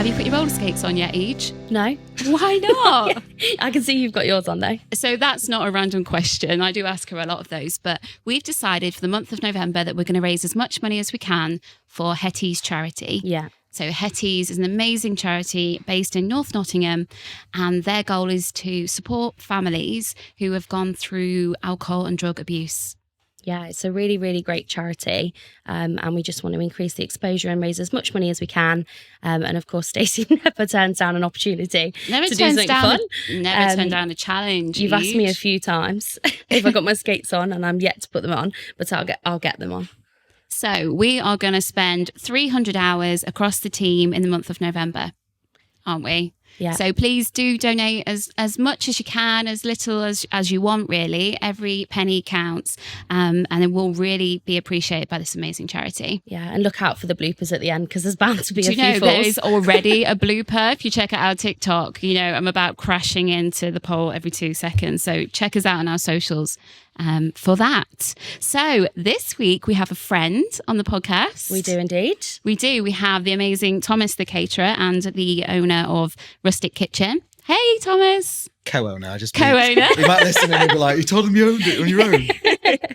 Have you put your roller skates on yet, Each? No. Why not? I can see you've got yours on though. So that's not a random question. I do ask her a lot of those, but we've decided for the month of November that we're going to raise as much money as we can for Hetty's charity. Yeah. So Hetty's is an amazing charity based in North Nottingham, and their goal is to support families who have gone through alcohol and drug abuse. Yeah, it's a really, really great charity, and we just want to increase the exposure and raise as much money as we can. And of course, Stacey never turns down an opportunity to do something fun. Never turn down a challenge. You've asked me a few times if I got my skates on, and I'm yet to put them on, but I'll get them on. So we are going to spend 300 hours across the team in the month of November, aren't we? Yeah. So please do donate as much as you can, as little as you want, really. Every penny counts, and it will really be appreciated by this amazing charity. Yeah, and look out for the bloopers at the end, because there's bound to be Do a you know few there falls. is already a blooper? If you check out our TikTok, you know I'm about crashing into the pole every 2 seconds. So check us out on our socials for that. So this week we have a friend on the podcast. We do indeed. We do. We have the amazing Thomas, the caterer, and the owner of Rustic Kitchen. Hey, Thomas. Co-owner. Co-owner. You might listen and you'll be like, you told them you owned it on your own.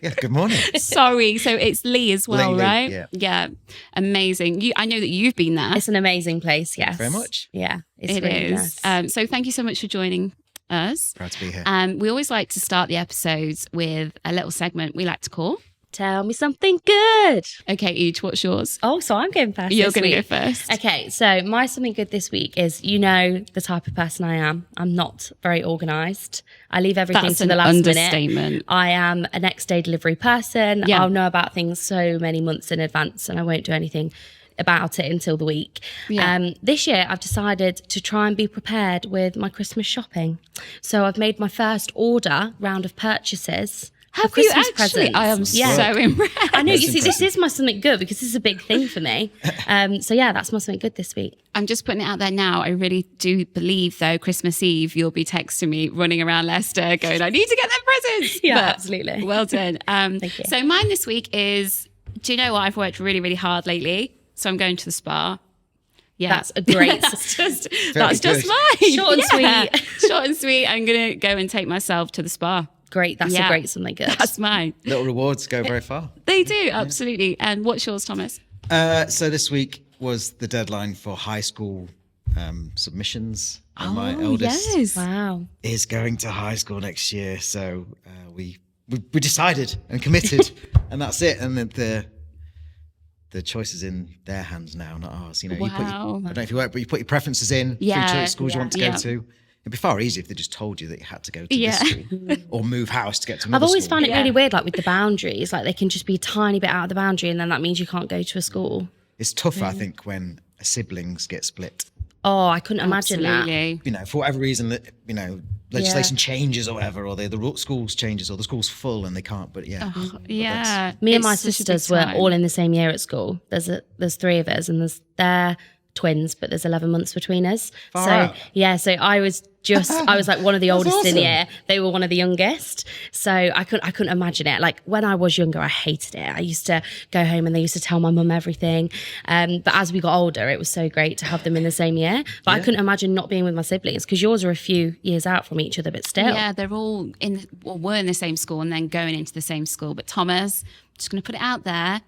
Yeah, good morning. Sorry. So it's Lee as well, Lee, right? yeah. Amazing. I know that you've been there. It's an amazing place, yes. Very much. Yeah, it's It really is. nice. So thank you so much for joining us. Proud to be here. We always like to start the episodes with a little segment we like to call. Tell me something good. Okay, Each, what's yours? Oh, so I'm going first. You're this going to go week. first. Okay, so my something good this week is, you know, the type of person I am. I'm not very organised. I leave everything That's to the an last understatement. minute. I am a next day delivery person. Yeah. I'll know about things so many months in advance, and I won't do anything about it until the week. Yeah. This year I've decided to try and be prepared with my Christmas shopping. So I've made my first round of purchases. Have for you Christmas actually? presents. I am Yeah. so impressed. I know, you That's see, this is my something good because this is a big thing for me. So yeah, that's my something good this week. I'm just putting it out there now. I really do believe, though, Christmas Eve, you'll be texting me, running around Leicester, going, I need to get them presents. Yeah, But absolutely. Well done. Thank you. So mine this week is, do you know what? I've worked really, really hard lately. So I'm going to the spa. Yeah. That's a great... that's just good. mine. Short and sweet. Short and sweet. I'm going to go and take myself to the spa. Great, that's Yeah. a great something good. That's mine. Little rewards go very far. They do, absolutely. And what's yours, Thomas? So this week was the deadline for high school submissions. And my Oh, eldest yes. Wow. is going to high school next year. So we decided and committed, and that's it. And the choice is in their hands now, not ours. You know, you put Wow. I don't know if you work, but you put your preferences in. Yeah, Three schools you want to yeah. go to. It'd be far easier if they just told you that you had to go to Yeah. this school or move house to get to I've another always school. found it Yeah. really weird, like with the boundaries, like they can just be a tiny bit out of the boundary and then that means you can't go to a school. It's tougher, I think, when siblings get split. Oh, I couldn't imagine that. Absolutely. You know, for whatever reason that, you know, legislation changes or whatever, or the schools changes, or the school's full and they can't. But yeah, Yeah. Me and my It's such a big sisters were time. all in the same year at school. There's three of us, and they're twins, but there's 11 months between us. Far So out. yeah, so I was like one of the oldest in the awesome. year. They were one of the youngest. So I couldn't imagine it. Like when I was younger, I hated it. I used to go home and they used to tell my mum everything. But as we got older, it was so great to have them in the same year. But I couldn't imagine not being with my siblings because yours are a few years out from each other, but still. Yeah, they're all were in the same school and then going into the same school. But Thomas, I'm just going to put it out there.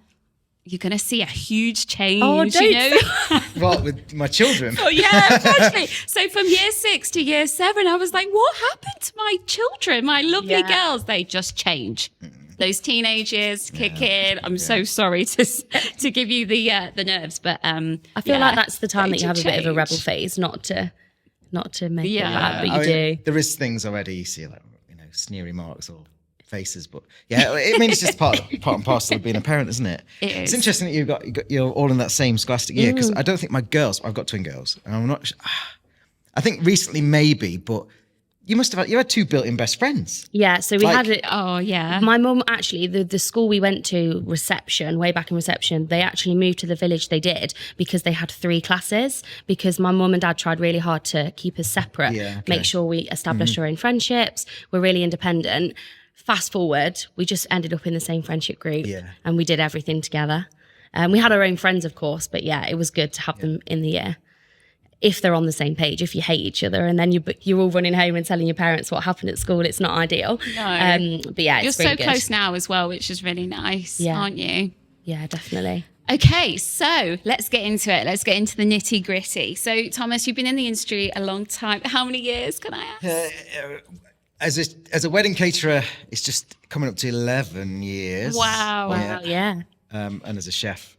You're going to see a huge change. Oh, don't you know? well, with my children. Oh, yeah, especially. So from year 6 to year 7, I was like, what happened to my children, my lovely Yeah. girls? They just change. Those teenage years kick in. I'm so sorry to give you the nerves, but I feel like that's the time that you have a bit of a change. rebel phase, not to make it Yeah. bad, but you I mean, do. there is things already you see, like, you know, sneery marks or faces, but yeah, I mean, it's just part and parcel of being a parent, isn't it? It is. It's interesting that you're all in that same scholastic year, because I don't think I've got twin girls, and I'm not. I think recently maybe, but you had two built-in best friends. Yeah, so we Like- had it. Oh, yeah. My mum actually, the school we went to, way back in reception, they actually moved to the village they did because they had 3 classes, because my mum and dad tried really hard to keep us separate, Yeah, okay. make sure we established our own friendships, we're really independent. Fast forward, we just ended up in the same friendship group and we did everything together. We had our own friends, of course, but yeah, it was good to have them in the year. if they're on the same page. If you hate each other and then you're all running home and telling your parents what happened at school, it's not ideal. No. But yeah, You're it's really so good. close now as well, which is really nice, aren't you? Yeah, definitely. Okay, so let's get into it. Let's get into the nitty gritty. So, Thomas, you've been in the industry a long time. How many years, can I ask? As a wedding caterer, it's just coming up to 11 years. Wow. Wow, yeah. And as a chef,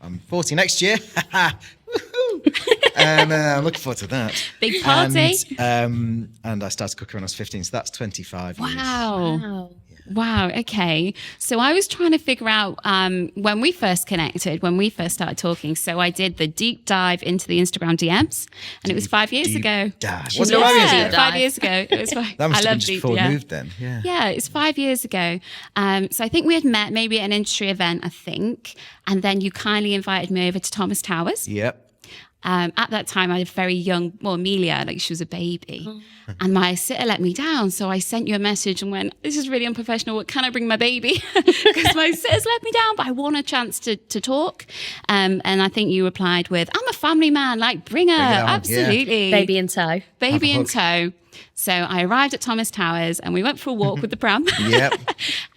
I'm 40 next year. Woohoo! And I'm looking forward to that. Big party. And I started cooking when I was 15, so that's 25 years. Wow. Wow. Okay. So I was trying to figure out when we first connected, when we first started talking. So I did the deep dive into the Instagram DMs, and it was 5 years ago. Was it 5 years ago? 5 years ago. It was 5. That must I have been love just deep, before we moved then. Yeah. Yeah, it's 5 years ago. So I think we had met maybe at an industry event, I think, and then you kindly invited me over to Thomas Towers. Yep. At that time, I had a very young, Amelia, like she was a baby. And my sitter let me down. So I sent you a message and went, this is really unprofessional. Can I bring my baby? Because my sitter's let me down, but I want a chance to talk. And I think you replied with, I'm a family man, like bring her. Absolutely. Yeah. Baby in tow. Baby in tow. So I arrived at Thomas Towers and we went for a walk with the pram. Yep.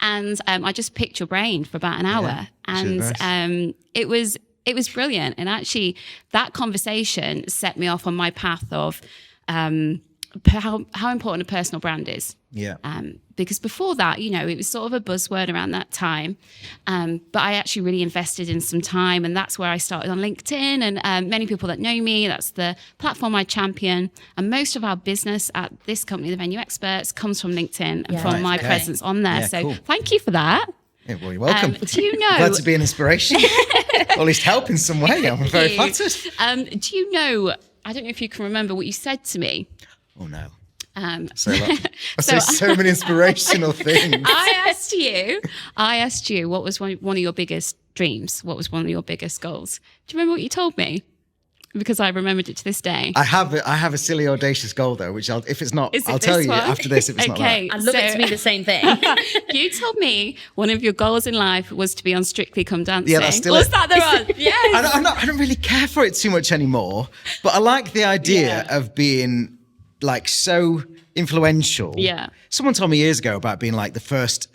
And I just picked your brain for about an hour. And nice. It was brilliant. And actually, that conversation set me off on my path of how important a personal brand is. Yeah. Because before that, it was sort of a buzzword around that time. But I actually really invested in some time. And that's where I started on LinkedIn. And many people that know me, that's the platform I champion. And most of our business at this company, The Venue Experts, comes from LinkedIn and from my presence on there. Yeah, so cool. Thank you for that. Yeah, well, you're welcome. Do you know? Glad to be an inspiration. Or at least help in some way. I'm very flattered. Do you know, I don't know if you can remember what you said to me. Oh, no. So I say so many inspirational things. I asked you what was one of your biggest dreams? What was one of your biggest goals? Do you remember what you told me? Because I remembered it to this day. I have a silly audacious goal though, which I'll tell you after this if it's not that. I'd love it to be the same thing. You told me one of your goals in life was to be on Strictly Come Dancing. Yeah, that's still Was it. that the one? Yes. I don't really care for it too much anymore, but I like the idea of being like so influential. Yeah. Someone told me years ago about being like the first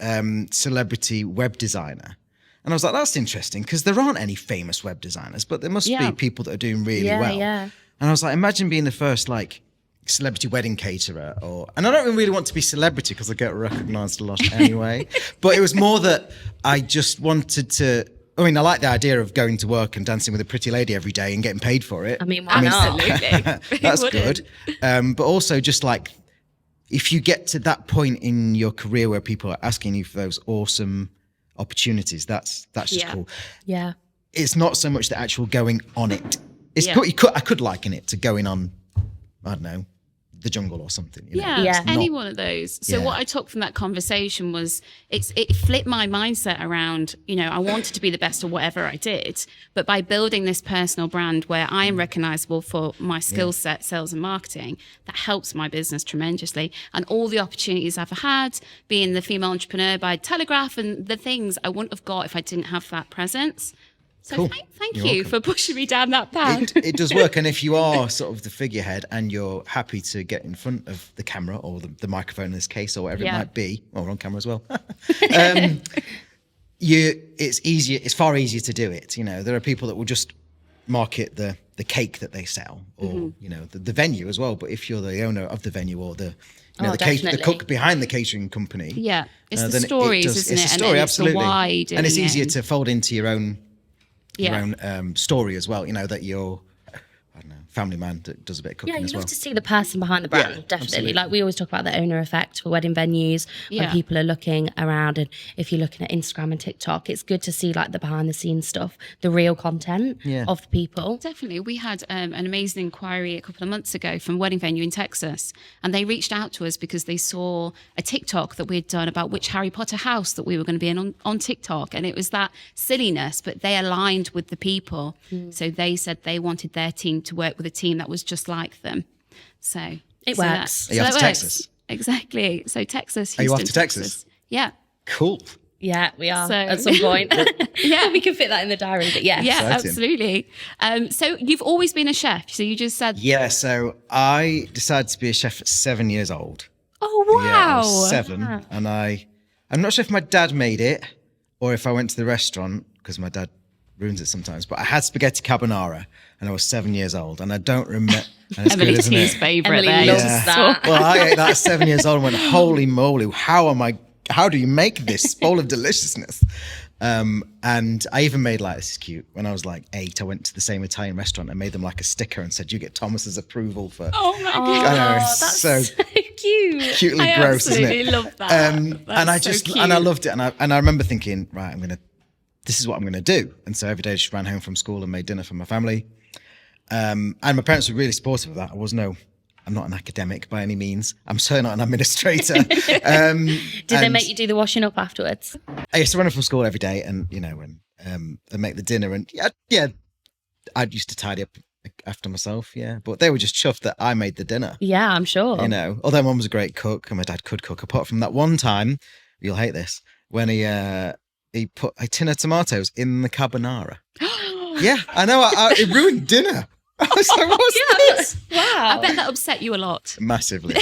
celebrity web designer. And I was like, that's interesting because there aren't any famous web designers, but there must be people that are doing really well. Yeah. And I was like, imagine being the first like celebrity wedding caterer and I don't really want to be celebrity because I get recognised a lot anyway. But it was more that I just wanted to, I like the idea of going to work and dancing with a pretty lady every day and getting paid for it. Why not? Absolutely. That's good. But also just like, if you get to that point in your career where people are asking you for those awesome opportunities, that's just cool. Yeah. It's not so much the actual going on it. It's I could liken it to going on, I don't know, the jungle or something. Any one of those. So what I took from that conversation was it flipped my mindset around, I wanted to be the best at whatever I did, but by building this personal brand where I am recognizable for my skill set, sales and marketing, that helps my business tremendously. And all the opportunities I've had, being the female entrepreneur by Telegraph and the things I wouldn't have got if I didn't have that presence. So cool. thank you for pushing me down that path. It does work. And if you are sort of the figurehead and you're happy to get in front of the camera or the microphone in this case or whatever it might be, or on camera as well, it's easier. It's far easier to do it. There are people that will just market the cake that they sell or, the venue as well. But if you're the owner of the venue or the cook behind the catering company. Yeah. It's the stories, isn't it? It's a story, absolutely. It's the why doing and it's it. easier to fold into your own story as well, that you're, I don't know, family man that does a bit of cooking as well. You love to see the person behind the brand, definitely. Absolutely. Like we always talk about the owner effect for wedding venues when people are looking around, and if you're looking at Instagram and TikTok, it's good to see like the behind the scenes stuff, the real content of the people. Definitely. We had an amazing inquiry a couple of months ago from a wedding venue in Texas, and they reached out to us because they saw a TikTok that we'd done about which Harry Potter house that we were going to be in on TikTok, and it was that silliness, but they aligned with the people. So they said they wanted their team to work with a team that was just like them. So it works. Are you off to Texas? Exactly. So Texas, Houston, Are you off to Texas? Yeah. Cool. Yeah, we are So- at some point. Yeah. We can fit that in the diary, but yeah. Yeah, Exciting. absolutely. So you've always been a chef. So you just said, Yeah, so I decided to be a chef at 7 years old. oh, wow. Yeah, I was 7, and I'm not sure if my dad made it or if I went to the restaurant, because my dad ruins it sometimes, but I had spaghetti carbonara and I was 7 years old, and I don't remember. And it's Emily good, isn't T's it? favourite Emily there. loves Yeah. that. Well, I ate that at 7 years old and went, holy moly, how do you make this bowl of deliciousness? And I even made, like, this is cute. When I was like 8, I went to the same Italian restaurant and made them like a sticker and said, you get Thomas's approval for. Oh my Oh, God. I know, it's that's so so cute. cutely I gross, isn't absolutely it? love that. And I That's so just cute. and I loved it, and I remember thinking, right, this is what I'm gonna do. And so every day I just ran home from school and made dinner for my family. And my parents were really supportive of that. I'm not an academic by any means. I'm certainly not an administrator. Did they make you do the washing up afterwards? I used to run home from school every day, and they make the dinner, and yeah, I used to tidy up after myself, yeah. But they were just chuffed that I made the dinner. Yeah, I'm sure. Although Mum was a great cook and my dad could cook, apart from that one time, you'll hate this, when he put a tin of tomatoes in the carbonara. Yeah, I know. It ruined dinner. I was like, what's this? I Wow. bet that upset you a lot. Massively.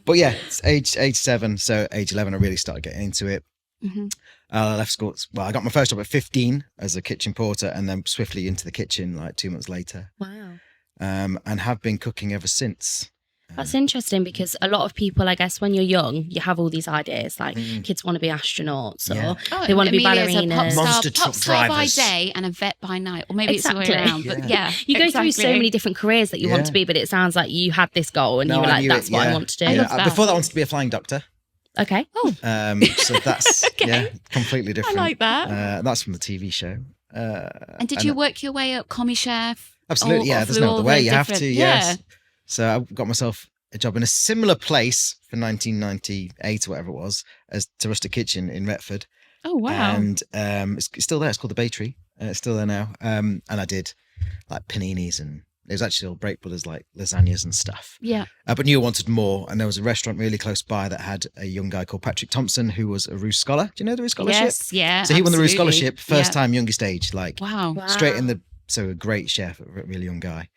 But yeah, it's age 7, so age 11, I really started getting into it. Mhm. I left school. Well, I got my first job at 15 as a kitchen porter, and then swiftly into the kitchen like 2 months later, Wow. and have been cooking ever since. That's interesting because a lot of people, I guess, when you're young, you have all these ideas like kids want to be astronauts or Yeah. they want to be Amelia's a ballerinas. Monster pop truck star by drivers. day and a vet by night, or maybe it's the Exactly. way around. But yeah, You go through so exactly. many different careers that you want Yeah. to be, but it sounds like you had this goal and you were I like, knew that's it, what I yeah. want to do. I love that. Before that, I wanted to be a flying doctor. Okay. Oh, So that's completely different. like that. That's from the TV show. And did you work your way up, commie chef? Absolutely, Or yeah. There's through no all other way. the You have different- to, yes. So I got myself a job in a similar place for 1998 or whatever it was, as to Rustic Kitchen in Retford. Oh wow. And it's still there. It's called the Bakery. It's still there now. And I did like paninis, and it was actually all Break Brothers, like lasagnas and stuff. Yeah. But knew I wanted more, and there was a restaurant really close by that had a young guy called Patrick Thompson, who was a Roos Scholar. Do you know the Roos Scholarship? Yes. Yeah. So he won the Roos absolutely. Scholarship, first Yeah. time, youngest age, like Wow. straight in the. So a great chef, a really young guy.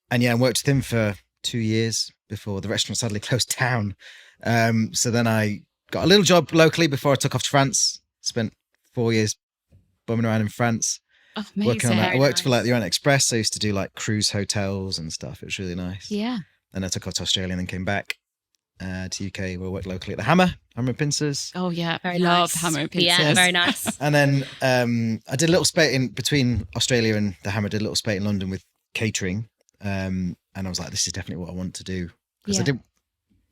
And yeah, I worked with him for 2 years before the restaurant sadly closed down. So then I got a little job locally before I took off to France. Spent 4 years bumming around in France. Oh, Working on that. I Very worked for nice. like the Orient Express. I used to do like cruise hotels and stuff. It was really nice. Yeah. Then I took off to Australia and then came back to UK, where I worked locally at the Hammer and Pincers. Oh yeah. very Love nice. hammer and pizzas. Yeah, very nice. And then I did a little spate in between Australia and the Hammer. Did a little spate in London with catering, and I was like, this is definitely what I want to do, because I Yeah.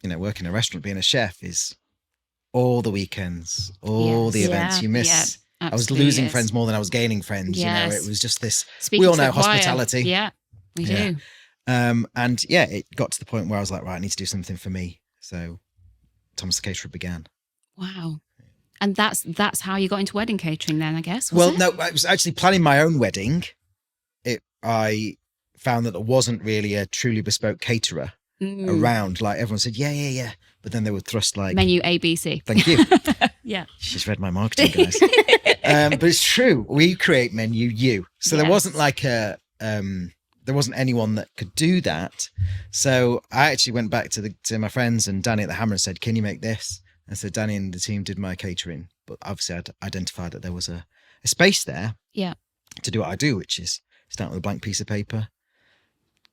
did, work in a restaurant, being a chef is all the weekends, all the Yes. events Yeah, you miss. yeah, I was absolutely losing is. friends more than I was gaining friends. Yes. It was just this. Speaking we all to know the choir. hospitality. Yeah, we Yeah. do. And yeah, it got to the point where I was like, right, I need to do something for me. So Thomas the Caterer began. Wow. And that's how you got into wedding catering then, I guess. Was Well, it? no, I was actually planning my own wedding. I found that there wasn't really a truly bespoke caterer Mm. around. Like everyone said, yeah. But then they would thrust like, Menu ABC. thank you. Yeah. She's read my marketing, guys. But it's true. We create menu you. So there Yes. wasn't like there wasn't anyone that could do that. So I actually went back to my friends and Danny at the Hammer and said, can you make this? And so Danny and the team did my catering. But obviously I'd identified that there was a space there Yeah. to do what I do, which is start with a blank piece of paper,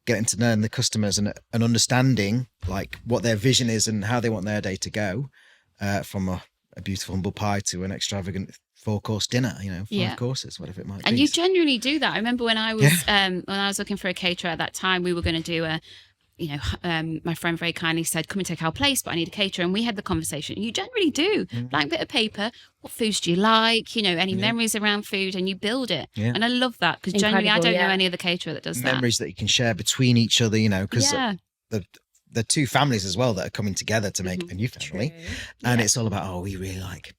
getting to know the customers and understanding like what their vision is and how they want their day to go, from a beautiful humble pie to an extravagant 4-course dinner, 5 courses, whatever it might And be. you genuinely do that. I remember when I was looking for a caterer at that time, we were going to do my friend very kindly said, come and take our place, but I need a caterer. And we had the conversation. You generally do. Blank bit of paper. What foods do you like? Any memories around food, and you build it. Yeah. And I love that, because generally I Incredible, don't know yeah. any other caterer that does Memories that you can share between each other, because that. Yeah. the two families as well that are coming together to make a new family. And it's all about, we really like,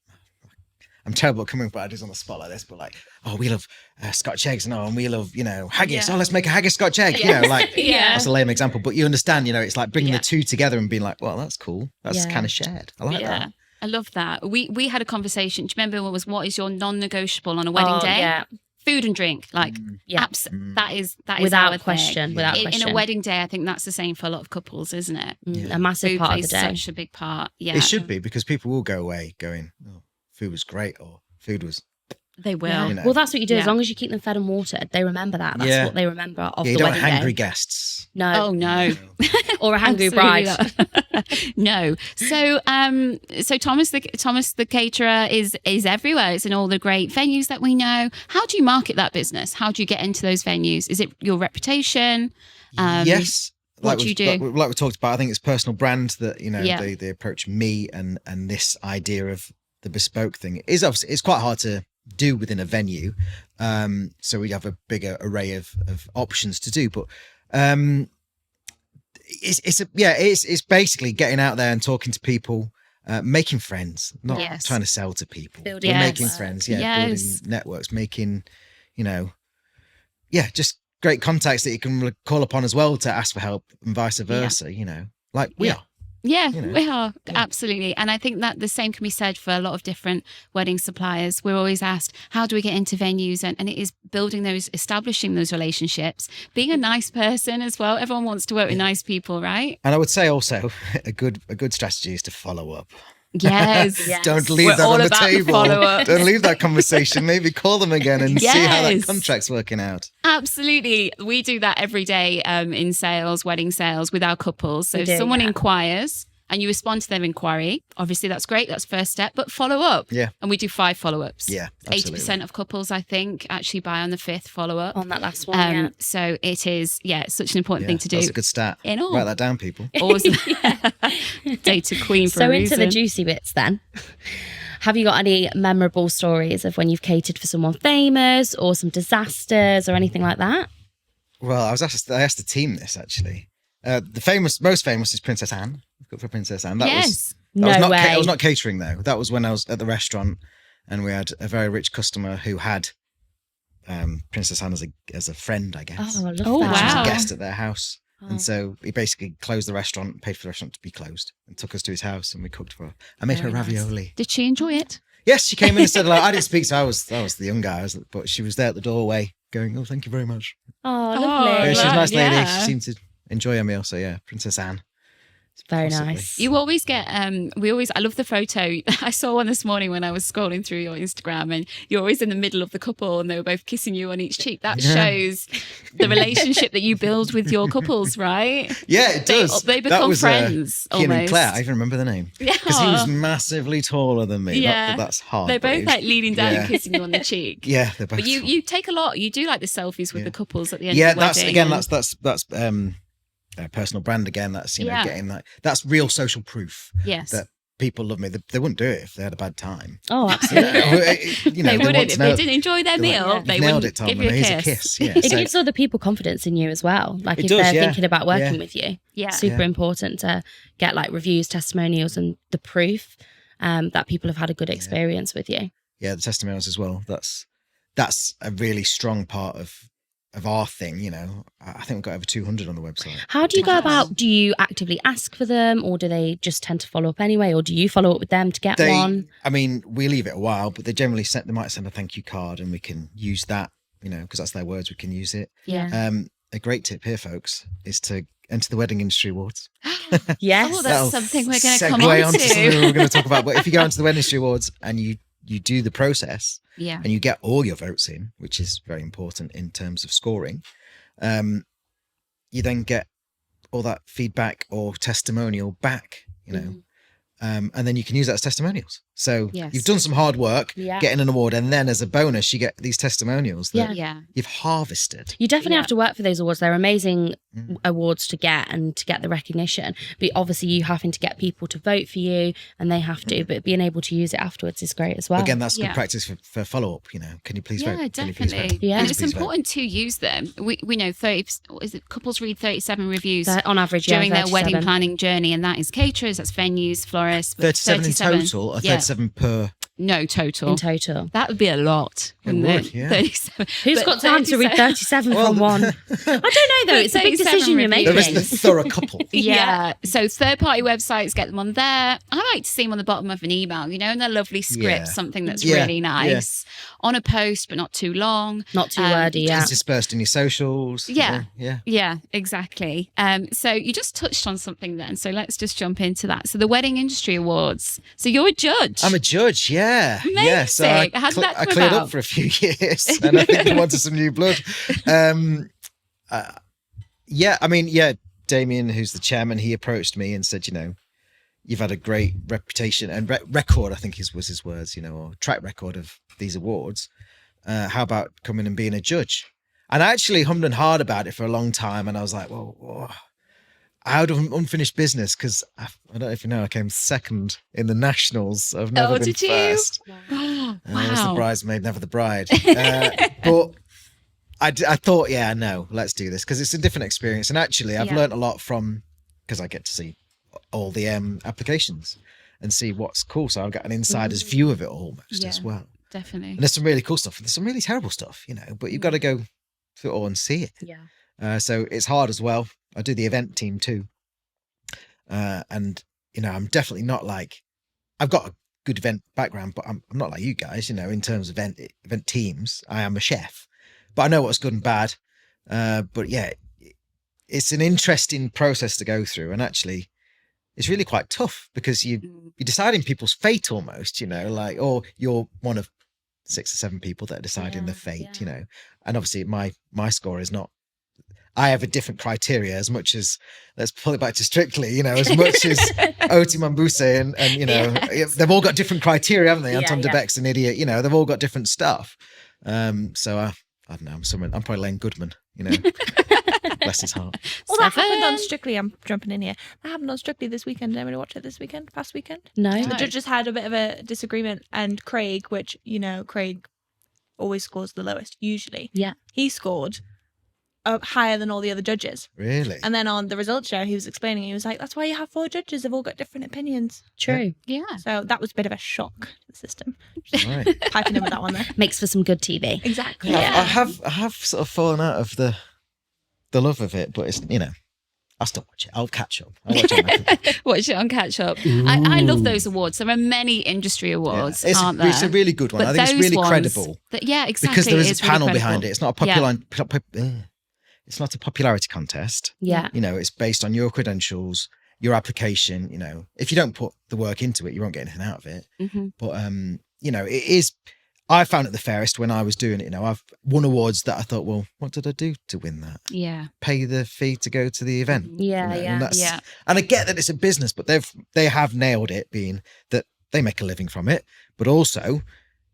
I'm terrible at coming up with ideas on the spot like this, but like, we love Scotch eggs, and we love, haggis. Yeah. Oh, let's make a haggis Scotch egg. Yeah. Yeah. That's a lame example, but you understand, it's like bringing Yeah. the two together and being like, well, that's cool. That's Yeah. kind of shared. I like Yeah. that. I love that. We had a conversation. Do you remember what is your non-negotiable on a wedding day? Yeah. Food and drink, like Yeah. that is Without our question. thing. Without In question. a wedding day, I think that's the same for a lot of couples, isn't it? A massive Food part of plays the day. such a big part. Yeah, It should be, because people will go away going, "Oh, food was great," or "Food was." they will. Yeah. You know. Well, that's what you do. Yeah. As long as you keep them fed and watered, they remember that. That's Yeah. what they remember of Yeah, you the don't want wedding hangry day. guests. No. Oh no. Or a hungry Absolutely bride. not. No. So Thomas the caterer is everywhere. It's in all the great venues that we know. How do you market that business? How do you get into those venues? Is it your reputation? Yes. what do you do? Like we talked about, I think it's personal brand that, Yeah. they approach me and this idea of the bespoke thing. It is obviously, it's quite hard to do within a venue. So we have a bigger array of options to do, but it's basically getting out there and talking to people, making friends, not Yes. trying to sell to people, Building but making networks. friends, Yes. building networks, making, just great contacts that you can call upon as well to ask for help, and vice versa, like we Yeah. are. Yeah, You know. we are. Absolutely. And I think that the same can be said for a lot of different wedding suppliers. We're always asked, how do we get into venues? And it is establishing those relationships, being a nice person as well. Everyone wants to work with nice people, right? And I would say also a good strategy is to follow up. Yes. Yes. Don't leave We're that all on the about the table. follow-ups. Don't leave that conversation. Maybe call them again and see how that Yes. contract's working out. Absolutely. We do that every day in sales, wedding sales with our couples. So We if do, someone yeah. inquires and you respond to their inquiry, obviously that's great. That's first step, but follow up. Yeah. And we do 5 follow-ups. Yeah, 80% absolutely. of couples, I think, actually buy on the 5th follow-up. On that last one, yeah. So it is, it's such an important thing to do. That's a good stat. In all. Write that down, people. Awesome. Data queen for So a into the reason. juicy bits then. Have you got any memorable stories of when you've catered for someone famous or some disasters or anything like that? Well, I asked the team this actually. The most famous is Princess Anne. I've got for Princess Anne. That Yes. was way. I was not catering though. That was when I was at the restaurant, and we had a very rich customer who had Princess Anne as a friend, I guess. Oh, I love Oh, that. She was wow. a guest at their house. Oh. And so he basically closed the restaurant, paid for the restaurant to be closed, and took us to his house, and we cooked for her. I made Very her nice. ravioli. Did she enjoy it? Yes, she came in and said, like, I didn't speak, so I was the young guy, but she was there at the doorway going, "Oh, thank you very much." Oh, Oh, lovely. Yeah, she's a right, nice lady. yeah. She seemed to enjoy her meal. So yeah, Princess Anne. Very Possibly. nice. You always get, I love the photo. I saw one this morning when I was scrolling through your Instagram, and you're always in the middle of the couple and they were both kissing you on each cheek. That Yeah. shows the relationship that you build with your couples, right? Yeah, it does. They That become was, friends Kean and almost. Claire. I even remember the name Yeah. because he was massively taller than me. Yeah. That's hard. They're but both he was- like leaning down yeah. and kissing you on the cheek. Yeah, they're both. But you take a lot. You do like the selfies with Yeah. the couples at the end Yeah, of the wedding. that's again. and- That's personal brand again. That's Yeah. getting that. That's real social proof yes. that people love me. They wouldn't do it if they had a bad time. Oh, absolutely. They wouldn't. want if to they know- didn't enjoy their they're like, meal, "You've they nailed wouldn't it, Tom. give you a Here's kiss. a kiss. Yeah, It so- gives other people confidence in you as well. Like It if does, they're yeah. thinking about working Yeah. with you. Yeah. Super Yeah. important to get like reviews, testimonials, and the proof that people have had a good experience with you. yeah, the testimonials as well. That's a really strong part of our thing. I think we've got over 200 on the website. How do you go Nice. about? Do you actively ask for them, or do they just tend to follow up anyway, or do you follow up with them to get one? I mean, we leave it a while, but they generally they might send a thank you card, and we can use that. Because that's their words. We can use it. Yeah. A great tip here, folks, is to enter the Wedding Industry Awards. Yes. Oh, that's That'll something we're going to segue come on onto to. something we're going to talk about. But if you go into the Wedding Industry Awards and you do the process Yeah. and you get all your votes in, which is very important in terms of scoring, you then get all that feedback or testimonial back, and then you can use that as testimonials. So Yes. you've done some hard work Yeah. getting an award, and then as a bonus, you get these testimonials that Yeah. you've harvested. You definitely Yeah. have to work for those awards. They're amazing awards to get and to get the recognition. But obviously, you having to get people to vote for you, and they have to. But being able to use it afterwards is great as well. Again, that's good Yeah. practice for follow up. Can you please vote? Yeah, Can you please vote? definitely. Yeah. And Please, it's please vote. important to use them. We know 30. Is it couples read 37 reviews So on average, yeah, during their wedding 37. planning journey, and that is caterers, that's venues, florists. but 37 in total, or Yeah. 37 per No, total. in total. That would be a lot, wouldn't it? would, yeah. 37. Who's But got time to read 37 Well, from one? I don't know though. It's a big 37 decision you're reviews. There making. is the thorough couple. Yeah. So third-party websites, get them on there. I like to see them on the bottom of an email, you know, in their lovely script, Yeah. something that's Yeah, really nice. On a post, but not too long. Not too wordy, yeah. It's dispersed in your socials. Yeah. Yeah. Yeah, exactly. So you just touched on something then. So let's just jump into that. So the Wedding Industry Awards. So you're a judge. I'm a judge, yeah. Yeah, so Amazing. How did that I come cleared about? up for a few years and I think I wanted some new blood. Damien, who's the chairman, he approached me and said, you know, you've had a great reputation and record, I think was his words, you know, or track record of these awards. How about coming and being a judge? And I actually hummed and hawed about it for a long time. And I was like, well, I had unfinished business because I don't know if you know, I came second in the nationals. I've never been did you? first. Wow. I was the bridesmaid, never the bride. But I thought, yeah, no, let's do this because it's a different experience. And actually, I've learned a lot from, because I get to see all the applications and see what's cool. So I've got an insider's view of it almost as well. Definitely. And there's some really cool stuff. There's some really terrible stuff, you know, but you've got to go through it all and see it. Yeah. So it's hard as well. I do the event team too. And, you know, I'm definitely not like, I've got a good event background, but I'm not like you guys, you know, in terms of event teams. I am a chef, but I know what's good and bad. But yeah, it's an interesting process to go through. And actually, it's really quite tough because you're deciding people's fate almost, you know, like, or you're one of 6 or 7 people that are deciding the fate, you know. And obviously my score is not, I have a different criteria as much as, let's pull it back to Strictly, you know, as much as Oti Mambuse and you know, they've all got different criteria, haven't they? Anton de Beck's an idiot, you know, they've all got different stuff. So I don't know, I'm probably Len Goodman, you know, bless his heart. Well, that happened on Strictly. I'm jumping in here. That happened on Strictly this weekend. Did anybody watch it this weekend? Past weekend? No. The judges had a bit of a disagreement, and Craig, which, you know, Craig always scores the lowest, usually. Yeah. He scored higher than all the other judges. Really? And then on the results show, he was explaining, he was like, that's why you have 4 judges. They've all got different opinions. True. Yeah. So that was a bit of a shock to the system. Right. Piping in with that one there. Makes for some good TV. Exactly. Yeah. I have sort of fallen out of the love of it, but it's, you know, I'll still watch it. I'll catch up. I'll watch it. Watch it on catch up. I love those awards. There are many industry awards, aren't there? It's a really good one. But I think it's those really ones credible. Yeah, exactly. Because there is It's a panel really behind credible. it. It's not a it's not a popularity contest. Yeah. You know, it's based on your credentials, your application. You know, if you don't put the work into it, you won't get anything out of it. Mm-hmm. But you know, it is. I found it the fairest when I was doing it. You know, I've won awards that I thought, well, what did I do to win that? Yeah. Pay the fee to go to the event. Yeah, you know, yeah, and that's, yeah. And I get that it's a business, but they have nailed it, being that they make a living from it, but also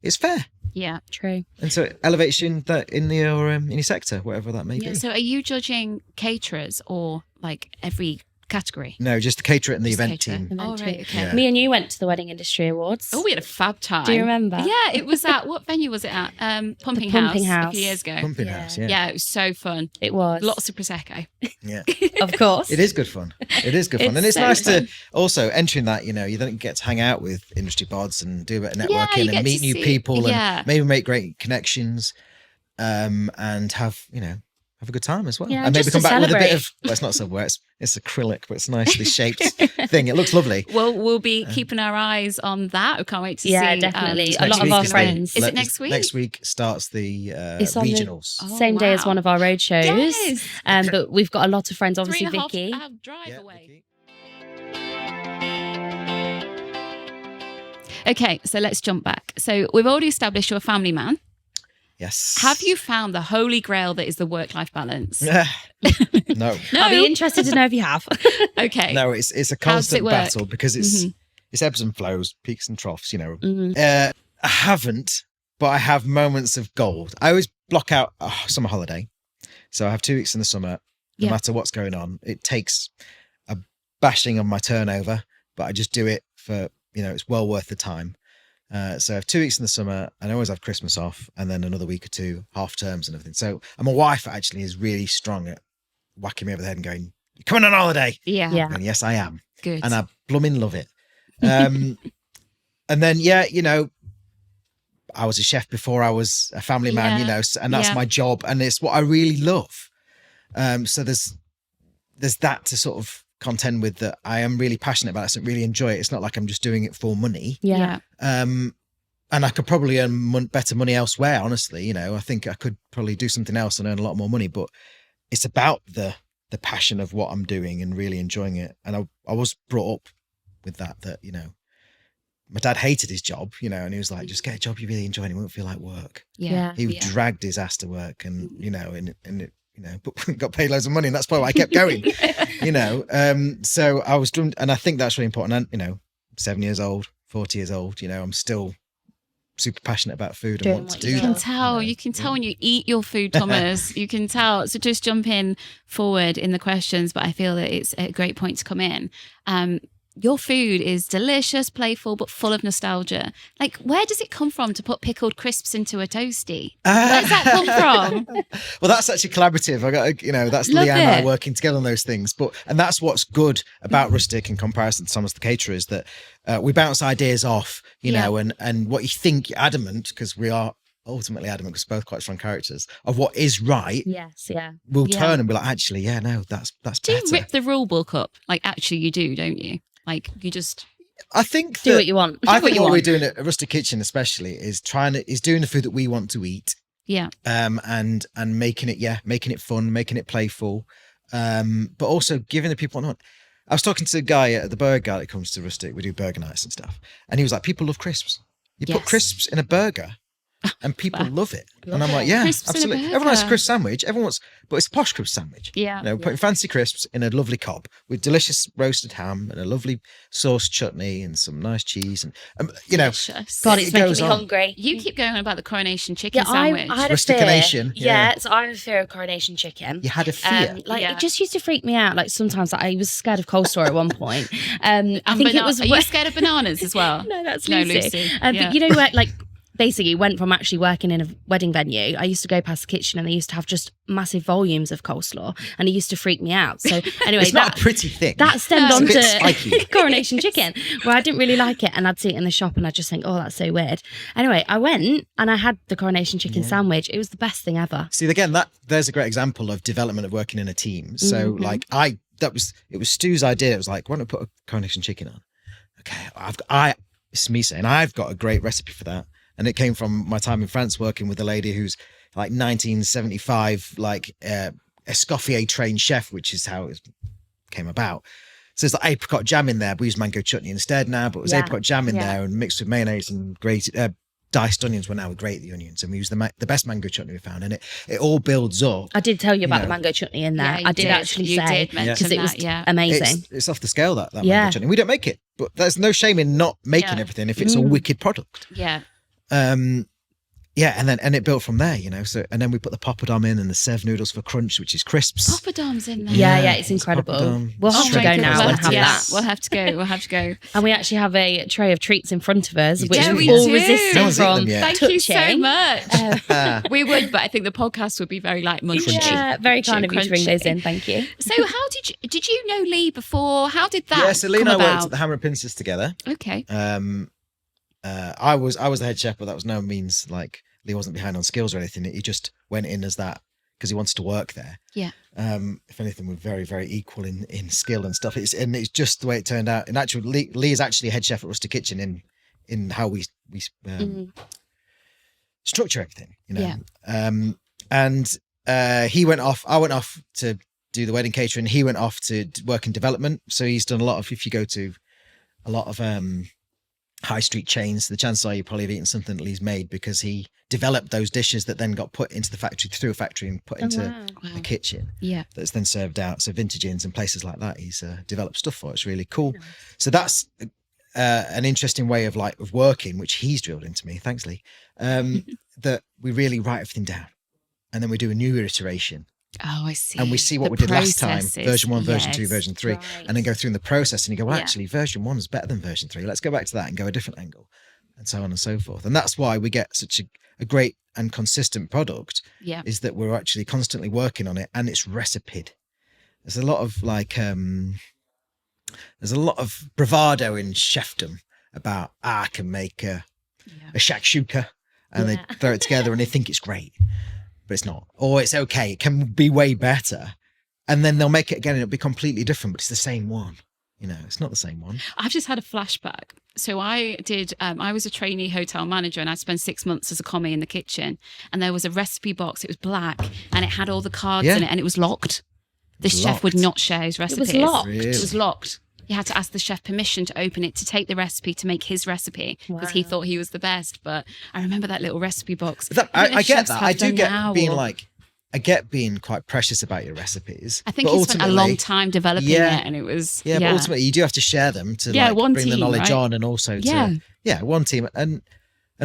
it's fair. Yeah. True. And so it elevates you in your sector, whatever that may Yeah. be. So are you judging caterers or like every category? No, just the caterer and the Just event caterer. team. Oh, right. Okay. Yeah. Me and you went to the Wedding Industry Awards. Oh, we had a fab time. Do you remember? Yeah, it was at, what venue was it at? Pumping Pumping House a House. few years ago. Pumping Yeah. House, yeah. Yeah, it was so fun. It was. Lots of Prosecco. Yeah. Of course. It is good fun. It is good fun. And it's so nice fun. to also entering that, you know, you don't get to hang out with industry bods and do a bit of Yeah, networking you get and meet to new see- people yeah. and maybe make great connections and have, you know, have a good time as well. Yeah, and maybe just come to back with a bit celebrate. of, well, it's not silverware, it's acrylic, but it's a nicely shaped thing. It looks lovely. Well, we'll be keeping our eyes on that. I can't wait to Yeah, see. definitely. It's A lot next of week, our isn't friends. Is it next week? Next week starts the It's on the- regionals. Oh, Same day as wow. one of our road shows. Yes. But we've got a lot of friends, obviously 3.5 Vicky. hour drive Yeah, away. Vicky. Okay, so let's jump back. So we've already established you're a family man. Yes. Have you found the holy grail that is the work-life balance? No. No. I'll be interested to know if you have. Okay. No, it's a How does it constant work? battle because it's Mhm. it's ebbs and flows, peaks and troughs, you know. Mhm. I haven't, but I have moments of gold. I always block out a summer holiday. So I have 2 weeks in the summer, no Yeah. matter what's going on. It takes a bashing on my turnover, but I just do it for, you know, it's well worth the time. So I have 2 weeks in the summer and I always have Christmas off and then another week or two, half terms and everything. So, and my wife actually is really strong at whacking me over the head and going, "You're coming on holiday." Yeah. Yeah. And yes, I am. Good. And I blooming love it. And then, yeah, you know, I was a chef before I was a family man, Yeah. and that's Yeah. my job, and it's what I really love. So there's that to sort of contend with, that I am really passionate about it, so I really enjoy it. It's not like I'm just doing it for money. Yeah. And I could probably earn better money elsewhere, honestly. I think I could probably do something else and earn a lot more money, but it's about the passion of what I'm doing and really enjoying it. And I was brought up with that, my dad hated his job, and he was like, just get a job you really enjoy and it won't feel like work. Yeah. He dragged his ass to work, and, but got paid loads of money, and that's probably why I kept going, so I was doing, and I think that's really important. And, 7 years old, 40 years old, I'm still super passionate about food and Doing want to what do you that. love. You can tell when you eat your food, Thomas. You can tell. So just jumping forward in the questions, but I feel that it's a great point to come in. Your food is delicious, playful, but full of nostalgia. Like, where does it come from to put pickled crisps into a toasty? Where does that come from? Well, that's actually collaborative. I got, that's Love Leanne and I it. working together on those things. And that's what's good about Rustic in comparison to Thomas the Caterer, is that we bounce ideas off, and what you think you're adamant, because we are ultimately adamant, because we're both quite strong characters, of what is right. Yes. Yeah. We'll Yeah. turn and be like, actually, yeah, no, that's Do you better. rip the rule book up? Like, actually, you do, don't you? Like, you just... I think Do that- what you want. I what think you what we're want. doing at Rustic Kitchen, especially, is doing the food that we want to eat. Yeah. And making it fun, making it playful, but also giving the people what they want. I was talking to a guy at the burger guy that comes to Rustic. We do burger nights and stuff, and he was like, "People love crisps. You put Yes. crisps in a burger, and people love it." And I'm like, "Yeah, Crisps in a absolutely. Everyone likes a burger. crisp sandwich. but it's a posh crisp sandwich. Yeah. Putting fancy crisps in a lovely cob with delicious roasted ham and a lovely sauce chutney and some nice cheese, and Delicious. God, It it's making goes me on. hungry. You keep going on about the coronation chicken Yeah, sandwich. I had a fear. Rusticination, yeah. So I have a fear of coronation chicken. You had a fear. Yeah. It just used to freak me out. Like sometimes I was scared of coleslaw at one point. I And think it was. Are you scared of bananas as well? No, that's No, Lucy. Lucy. But Yeah. you know where, like, basically went from actually working in a wedding venue. I used to go past the kitchen and they used to have just massive volumes of coleslaw, and it used to freak me out. So anyway, It's not a pretty thing. that stemmed No. on It's a bit to spiky. coronation chicken, where I didn't really like it, and I'd see it in the shop and I'd just think, oh, that's so weird. Anyway, I went and I had the coronation chicken sandwich. It was the best thing ever. See, again, there's a great example of development of working in a team. So, it was Stu's idea. It was like, why don't we put a coronation chicken on? Okay, it's me saying, I've got a great recipe for that. And it came from my time in France working with a lady who's like 1975, like Escoffier trained chef, which is how it came about. So there's like apricot jam in there. We use mango chutney instead now, but it was Yeah. apricot jam in Yeah. there and mixed with mayonnaise and grated diced onions. Well, now we grate the onions, and we use the best mango chutney we found, and it all builds up. I did tell you about know. the mango chutney in there. Yeah, you I did did. actually You say, did mention because it was that, yeah. amazing. It's off the scale, that Yeah. mango chutney. We don't make it, but there's no shame in not making Yeah. everything if it's a wicked product. Yeah. And it built from there, So, and then we put the poppadom in and the Sev noodles for crunch, which is crisps. Poppadom's in there. Yeah, it's incredible. poppadom. We'll have Oh to my go goodness. now We'll and have have to, that. We'll have to go. We'll have to go. And we actually have a tray of treats in front of us, You which do, we're yeah. all No resisting one's eaten from them yet. Thank you so touching. much. We would, but I think the podcast would be very like munchy. Yeah, very kind of you to bring those Crunchy. in. Thank you. So how did you know Lee before? How did that Yeah, so Lee and come I worked about? at the Hammer and Pincers together. Okay. I was the head chef, but that was no means like Lee wasn't behind on skills or anything. He just went in as that because he wanted to work there. Yeah. If anything, we're very, very equal in skill and stuff. It's just the way it turned out. In actual, Lee is actually head chef at Rustic Kitchen in how we structure everything. And he went off. I went off to do the wedding catering. He went off to work in development. So he's done a lot of. If you go to a lot of high street chains, the chances are you probably have eaten something that Lee's made, because he developed those dishes that then got put into the factory, through a factory, and put into a kitchen. Yeah. That's then served out. So vintage inns and places like that, he's developed stuff for. It's really cool. So that's an interesting way of working, which he's drilled into me. Thanks, Lee. That we really write everything down, and then we do a new iteration. Oh, I see. And we see what The we did last time, processes. version 1, version 2, Yes. version 3, Right. and then go through in the process, and you go, well, Yeah. actually, version 1 is better than version 3. Let's go back to that and go a different angle, and so on and so forth. And that's why we get such a great and consistent product, Yeah. is that we're actually constantly working on it, and it's recipeed. There's a lot of there's a lot of bravado in chefdom about, I can make a shakshuka, and they throw it together and they think it's great, but it's not. Or it's okay, it can be way better. And then they'll make it again and it'll be completely different, but it's the same one. It's not the same one. I've just had a flashback. So I was a trainee hotel manager and I spent 6 months as a commie in the kitchen. And there was a recipe box. It was black and it had all the cards in it and it was locked. The chef would not share his recipes. It was locked. Really? It was locked. You had to ask the chef permission to open it, to take the recipe, to make his recipe, because he thought he was the best. But I remember that little recipe box. I get that. I do get being I get being quite precious about your recipes. I think he spent a long time developing it, and it was but ultimately you do have to share them to bring the knowledge on, and also to one team, and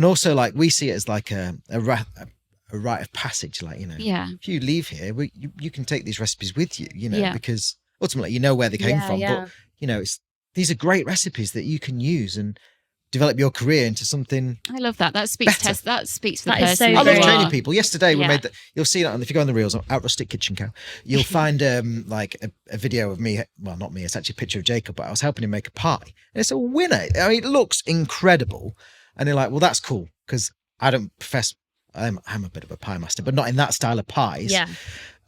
also we see it as like a rite of passage, if you leave here, you can take these recipes with you, because ultimately you know where they came from, but these are great recipes that you can use and develop your career into something. I love that. That speaks to the That is person. so I love great. training people. Yesterday we made that. You'll see that if you go on the reels at Rustic Kitchen Co. You'll find a video of me. Well, not me. It's actually a picture of Jacob, but I was helping him make a pie, and it's a winner. I mean, it looks incredible, and they're like, "Well, that's cool," because I don't profess. I'm a bit of a pie master, but not in that style of pies. Yeah.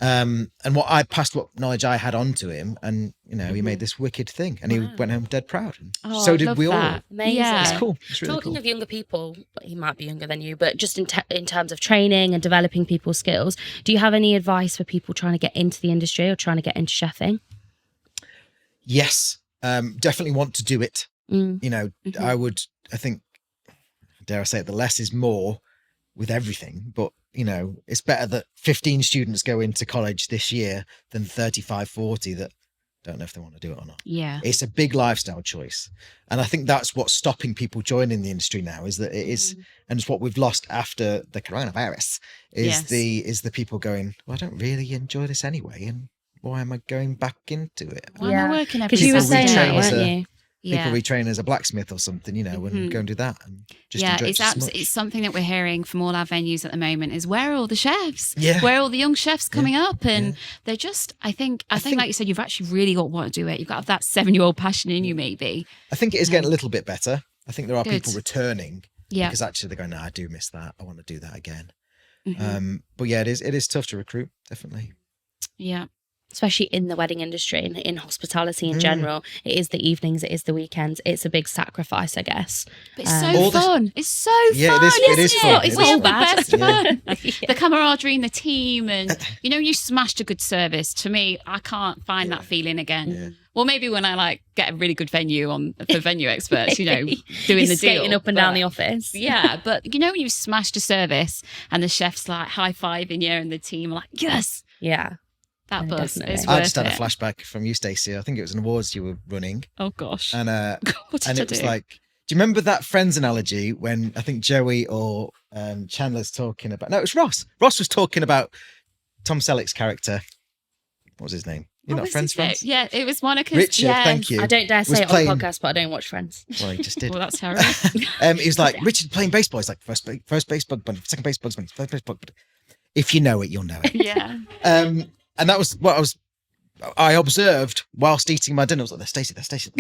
And I passed what knowledge I had on to him, and he made this wicked thing, and he went home dead proud. And so did we all. Amazing. Yeah. It's cool. It's really Talking cool. of younger people, he might be younger than you, but just in terms of training and developing people's skills, do you have any advice for people trying to get into the industry or trying to get into chefing? Yes, definitely want to do it. I think, dare I say it, the less is more with everything, but it's better that 15 students go into college this year than 35, 40 that don't know if they want to do it or not. Yeah. It's a big lifestyle choice. And I think that's what's stopping people joining the industry now, is that it is, and it's what we've lost after the coronavirus, is the people going, well, I don't really enjoy this anyway, and why am I going back into it? Why am I working every Because you were saying that, Saturday? weren't you? People retrain as a blacksmith or something, and go and do that. And just enjoy it just as much. It's something that we're hearing from all our venues at the moment is, where are all the chefs? Yeah. Where are all the young chefs coming up? And they're just, I think like you said, you've actually really got to want to do it. You've got to have that 7-year-old passion in you, maybe. I think it is getting a little bit better. I think there are people returning Yeah. because actually they're going, no, I do miss that. I want to do that again. But yeah, it is tough to recruit, definitely. Yeah. Especially in the wedding industry and in hospitality in general. It is the evenings, it is the weekends. It's a big sacrifice, I guess. But it's so fun. It's so fun. Yeah, it is fun. It's all all the bad. best fun. The camaraderie in the team, and you smashed a good service. To me, I can't find that feeling again. Yeah. Well, maybe when I get a really good venue for venue experts, doing You're the deal. skating up and down the office. Yeah, but when you've smashed a service and the chef's like high-fiving you and the team are like, yes, Yeah. that buzz definitely. is I worth just had a it. flashback from you, Stacey. I think it was an awards you were running. Oh gosh. And What did and I it was do? like, do you remember that Friends analogy when I think Joey or Chandler's talking about, no, it was Ross. Ross was talking about Tom Selleck's character. What was his name? You're What not was Friends his name? Friends? Yeah, it was Monica's. Richard, yeah. thank you. I don't dare was say it playing- on the podcast, but I don't watch Friends. Well, he just did. Well, that's terrible. He was like, Richard playing baseball. He's like, first base, bug bunny, second base, Bugs Bunny, first base, bug bunny. If you know it, you'll know it. Yeah. And that was what I observed whilst eating my dinner. I was like, there's Stacey.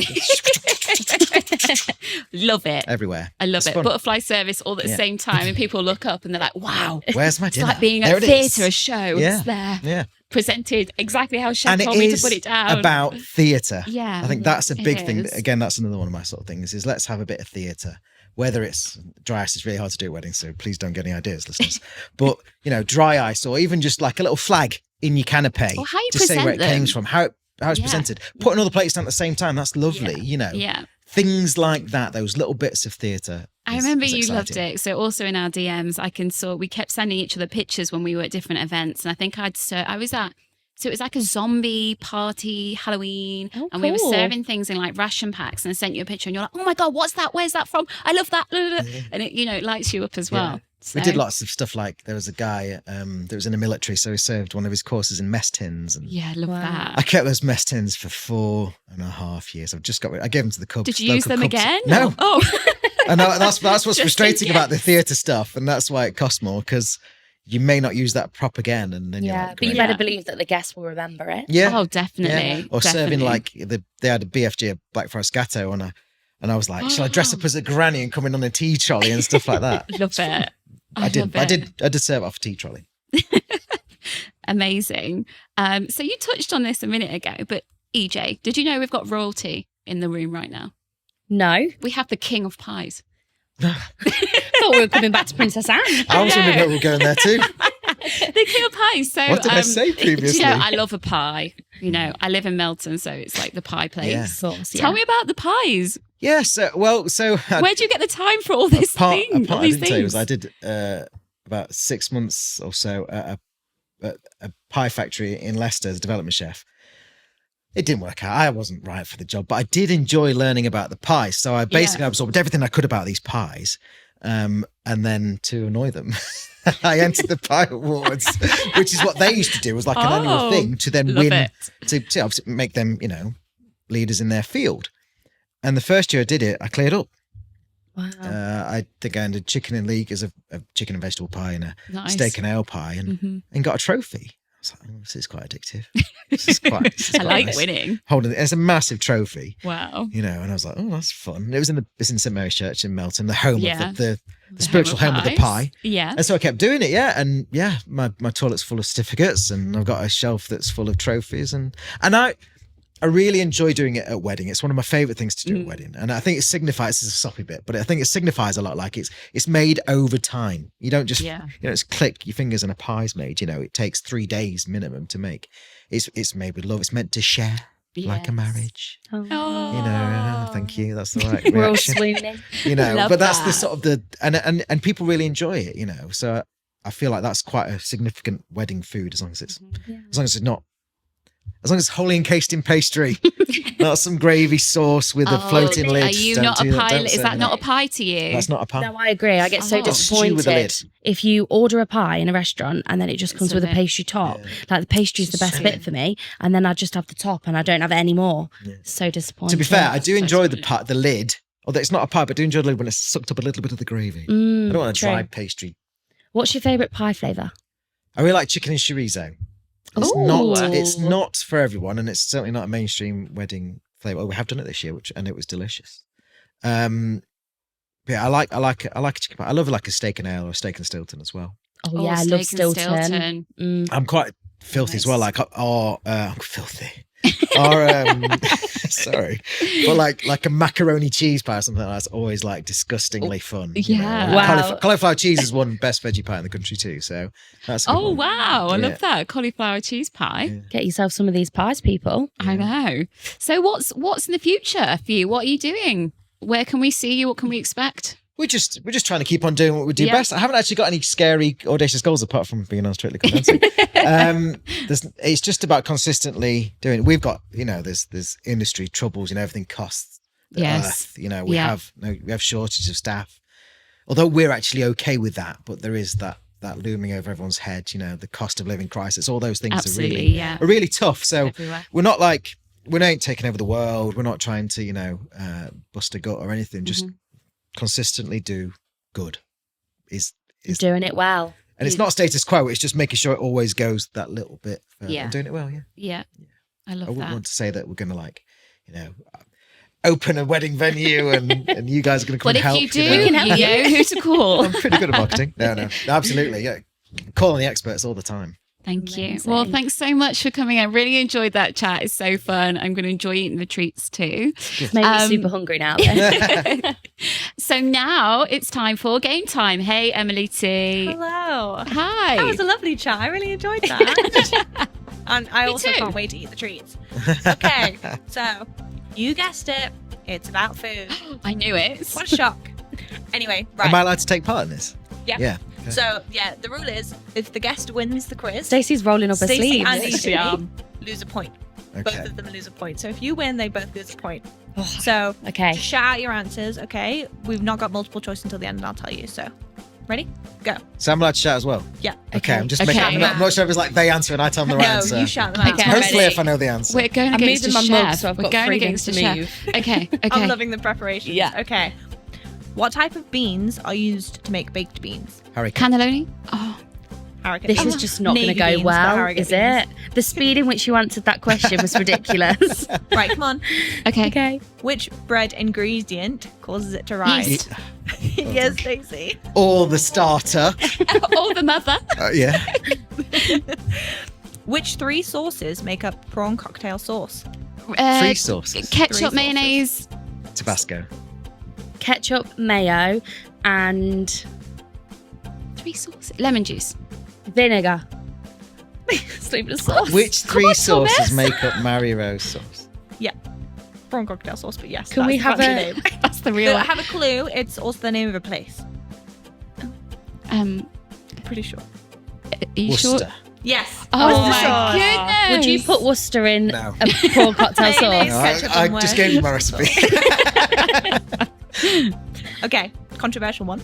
Love it. Everywhere. I love It's it. fun. Butterfly service all at the same time, and people look up and they're like, wow. Where's my It's dinner? like being There at it is. theatre, a show. Yeah. It's there. Yeah. Presented exactly how Chef And it told me to is put it down. about theatre. Yeah. I think that's a big it thing. is. Again, that's another one of my sort of things is let's have a bit of theatre. Whether it's dry ice is really hard to do at weddings, so please don't get any ideas, listeners. But, dry ice or even just like a little flag in your canapé Or how you to say where it present came them. from, how it's presented. Putting all the plates down at the same time, that's lovely, Yeah. Things like that, those little bits of theatre. I remember you loved it. So also in our DMs, we kept sending each other pictures when we were at different events. And I think so it was like a zombie party, Halloween. Oh, and we were cool. serving things in like ration packs, and I sent you a picture and you're like, oh my God, what's that? Where's that from? I love that. And it, it lights you up as well. So, We did lots of stuff like there was a guy that was in the military, so he served one of his courses in mess tins. And yeah, I love Wow. that. I kept those mess tins for 4.5 years. I gave them to the Cubs. Did you use local them Cubs. again? No. Oh. And that's what's Just frustrating in about the case. theatre stuff, and that's why it costs more, because you may not use that prop again, and then you're Yeah, like, but you great. better believe that the guests will remember it. Yeah. Oh, definitely. Yeah. Or serving definitely. they had a BFG, a Black Forest Gatto, and I was like, shall I dress up as a granny and come in on a tea trolley and stuff like that? Love it. I did love it. serve it off a tea trolley. Amazing. So you touched on this a minute ago, but EJ, did you know we've got royalty in the room right now? No. We have the king of pies. Thought we were coming back to Princess Anne. I was wondering how we were going there too. The king of pies. So What did I say previously? You know, I love a pie. You know, I live in Melton, so it's like the pie place. Yeah. Of course, Tell me about the pies. Yeah, so Where do you get the time for all this part thing? All I these didn't tell you things? was I did about 6 months or so at a pie factory in Leicester as a development chef. It didn't work out. I wasn't right for the job, but I did enjoy learning about the pies. So I basically absorbed everything I could about these pies. And then to annoy them, I entered the Pie Awards, which is what they used to do, was like an annual thing to then win, to obviously make them, you know, leaders in their field. And the first year I did it, I cleared up. Wow. I think I ended chicken and leek as a chicken and vegetable pie and a Nice. steak and ale pie and got a trophy. I was like, oh, this is quite addictive. This is I quite like nice. winning. Holding it. It's a massive trophy. Wow. You know, and I was like, oh, that's fun. It was in St. Mary's Church in Melton, the home of the spiritual home of the pie. Yeah. And so I kept doing it, and my toilet's full of certificates, and I've got a shelf that's full of trophies, and I really enjoy doing it at wedding. It's one of my favourite things to do at wedding, and I think it signifies, it's a soppy bit, but I think it signifies a lot. Like it's made over time. You don't just just click your fingers and a pie's made. You know, it takes 3 days minimum to make. It's made with love. It's meant to share. Like a marriage, Oh. you know. Thank you. That's the right We're all reaction. swooning. You know, Love but that's the that. sort of the and people really enjoy it. You know, so I feel like that's quite a significant wedding food, as long as it's as long as it's wholly encased in pastry, not some gravy sauce with a floating lid. Are you Don't not a do that. pie? Don't Is say that not a pie to you? That's not a pie. No, I agree. I get so Oh. Stew with a lid. disappointed if you order a pie in a restaurant and then it just comes with a pastry top. Like the pastry is the best bit for me, and then I just have the top and I don't have it anymore. So disappointing. To be fair, I do enjoy the lid. Although it's not a pie, but I do enjoy the lid when it's sucked up a little bit of the gravy. I don't want a dry pastry. What's your favourite pie flavour? I really like chicken and chorizo. It's not for everyone, and it's certainly not a mainstream wedding flavour. Well, we have done it this year, and it was delicious. Yeah, I like a chicken pie. I love like a steak and ale or a steak and Stilton as well. Oh yeah, I love steak and Stilton. I'm quite filthy as well. Like, I'm filthy. Or sorry, but like a macaroni cheese pie or something like that's always like disgustingly fun. you know. Yeah. Wow. Cauliflower cheese is one best veggie pie in the country too. So that's a good one. Wow. I Yeah. love that. Cauliflower cheese pie. Get yourself some of these pies, people. I know. So what's in the future for you? What are you doing? Where can we see you? What can we expect? We're just trying to keep on doing what we do Yeah. best. I haven't actually got any scary, audacious goals apart from being on Strictly Come Dancing. It's just about consistently doing it. We've got, there's industry troubles, everything costs the earth. We have shortages of staff. Although we're actually okay with that, but there is that looming over everyone's head, the cost of living crisis, all those things are really tough. So Everywhere. we're not like, we ain't taking over the world. We're not trying to, bust a gut or anything. Just consistently do good is Doing it well. and it's not status quo, it's just making sure it always goes that little bit further. Yeah. And doing it well. Yeah. I love I wouldn't that. want to say that we're gonna open a wedding venue and you guys are gonna come But and if help. you do, you know who to call. I'm pretty good at marketing. No, absolutely. Yeah, calling the experts all the time. Thank you. Amazing. Well, thanks so much for coming. I really enjoyed that chat. It's so fun. I'm going to enjoy eating the treats too. Made me super hungry now. Then. So now it's time for game time. Hey, Emily T. Hello. Hi. That was a lovely chat. I really enjoyed that. And I also too. can't wait to eat the treats. Okay, so you guessed it. It's about food. I knew it. What a shock. Anyway, right. Am I allowed to take part in this? Yeah. Yeah. Okay. So, the rule is if the guest wins the quiz, Stacey's rolling up her Stacey sleeves. and She EJ lose a point. Okay. Both of them lose a point. So if you win, they both lose a point. So Okay. just shout out your answers, okay? We've not got multiple choice until the end, and I'll tell you. So, ready? Go. So I'm allowed to shout as well. Yeah. Okay, I'm just Okay. making. I'm not sure if it's like they answer and I tell them the right No, answer. you shout them out. Okay. Hopefully, ready. if I know the answer. We're going I'm against moving a my chef. mug, so I've We're got going freedom against to a chef. move. Okay. I'm loving the preparation. Yeah. Okay. What type of beans are used to make baked beans? Hurricane. Cannelloni. Oh, Arrogant. This is just not going to Navy go beans, but well, arrogant is it? The speed in which you answered that question was ridiculous. beans. Right, come on. Okay. Okay. Which bread ingredient causes it to rise? Yeast. Yes, Stacey. Or the starter. Or the mother. Yeah. Which 3 sauces make up prawn cocktail sauce? 3 sauces. Ketchup, 3 sauces. mayonnaise. Tabasco. Ketchup, mayo, and 3 sauces. Lemon juice. vinegar. It's not even a sauce. Which 3 on, sauces Thomas. make up Marie-Rose sauce? Yeah. Prawn cocktail sauce, but yes. Can we have the a- name. That's the real I one. have a clue. It's also the name of a place. Pretty sure. Are you sure? Worcester. Yes. Oh Worcester my sauce. goodness. Would you put Worcester in No. a prawn cocktail Mayonnaise. sauce? No, Ketchup I and just West. gave you my recipe. Okay, controversial one.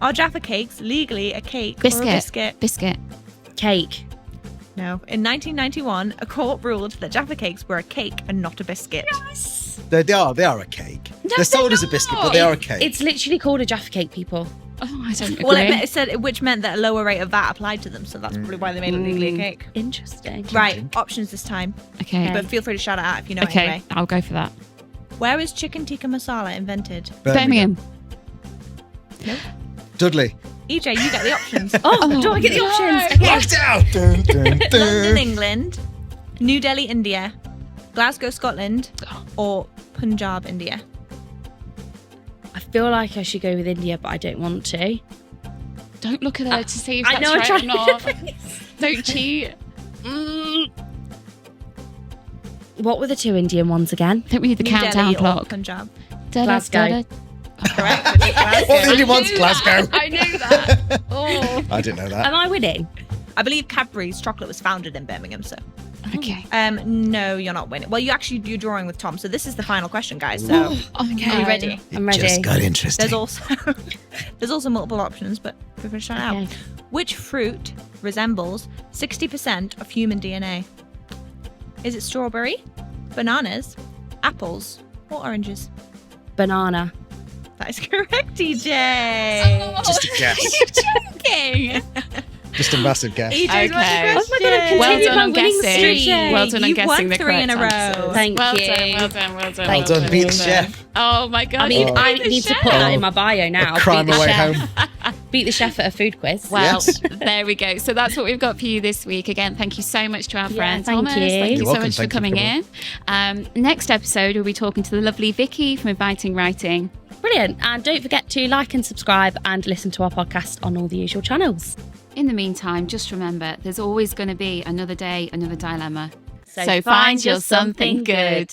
Are Jaffa cakes legally a cake or a Biscuit. biscuit? Biscuit. Cake. No. In 1991, a court ruled that Jaffa cakes were a cake and not a biscuit. They are a cake. They're sold as a biscuit, but they are a cake. It's literally called a Jaffa cake, people. Oh, I don't agree. Well, it said which meant that a lower rate of VAT applied to them, so that's probably why they made it legally a cake. Interesting. Right, options this time, okay. but feel free to shout it out if you know it Okay, anyway. I'll go for that. Where was chicken tikka masala invented? Birmingham. Dudley. EJ, you get the options. Oh, do I get the options? Okay. Locked out. Dun, dun, dun. London, England, New Delhi, India, Glasgow, Scotland, or Punjab, India. I feel like I should go with India, but I don't want to. Don't look at her to see if I that's know, I'm right or trying. not. Don't cheat. What were the 2 Indian ones again? I think we need the New countdown Delhi or clock. Punjab. Glasgow. Correct. It is Glasgow. What the Indian one's Glasgow. I knew that. Oh. I didn't know that. Am I winning? I believe Cadbury's chocolate was founded in Birmingham, so. Okay. No, you're not winning. Well, you're drawing with Tom, so this is the final question, guys. So, Oh, no. are you ready? I'm ready. Just got interesting. There's also multiple options, but we're going to shout Okay. out. Which fruit resembles 60% of human DNA? Is it strawberry, bananas, apples, or oranges? Banana. That is correct, DJ. Just a guess. Joking. Just a massive guess. EJ's Okay. right Oh my God, I Well continue done my on winning guessing. streak. Well done on You've guessing won the 3 in a correct row. answers. Thank well you. Done, well done, well done. Well done. Beat the chef. Oh my God. I mean, I Beat the need to chef. put that in my bio now. A crime Beat the away chef. home. Beat the chef at a food quiz. Well, Yes. there we go. So that's what we've got for you this week. Again, thank you so much to our friend thank Thomas. you. Thank you You're so welcome. much for Thank you for coming in. Next episode, we'll be talking to the lovely Vicky from Inviting Writing. Brilliant. And don't forget to like and subscribe and listen to our podcast on all the usual channels. In the meantime, just remember, there's always going to be another day, another dilemma. So find your something good.